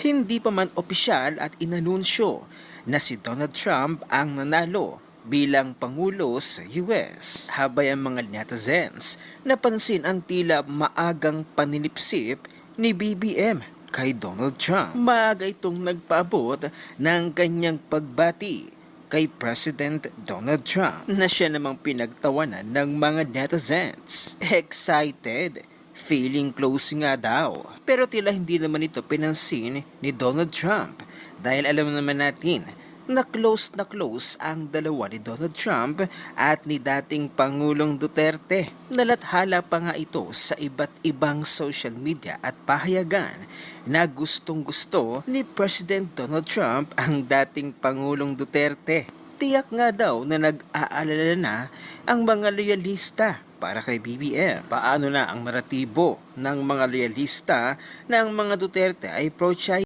Hindi pa man opisyal at inanunsyo na si Donald Trump ang nanalo bilang Pangulo sa US. Habay ang mga netizens napansin ang tila maagang paninipsip ni BBM kay Donald Trump. Maaga itong nagpaabot ng kanyang pagbati kay President Donald Trump na siya namang pinagtawanan ng mga netizens. Excited, feeling close nga daw. Pero tila hindi naman ito pinansin ni Donald Trump dahil alam naman natin na close ang dalawa ni Donald Trump at ni dating Pangulong Duterte. Nalathala pa nga ito sa iba't ibang social media at pahayagan na gustong-gusto ni President Donald Trump ang dating Pangulong Duterte. Tiyak nga daw na nag-aalala na ang mga loyalista para kay BBM. Paano na ang naratibo ng mga loyalista na ang mga Duterte ay pro-China?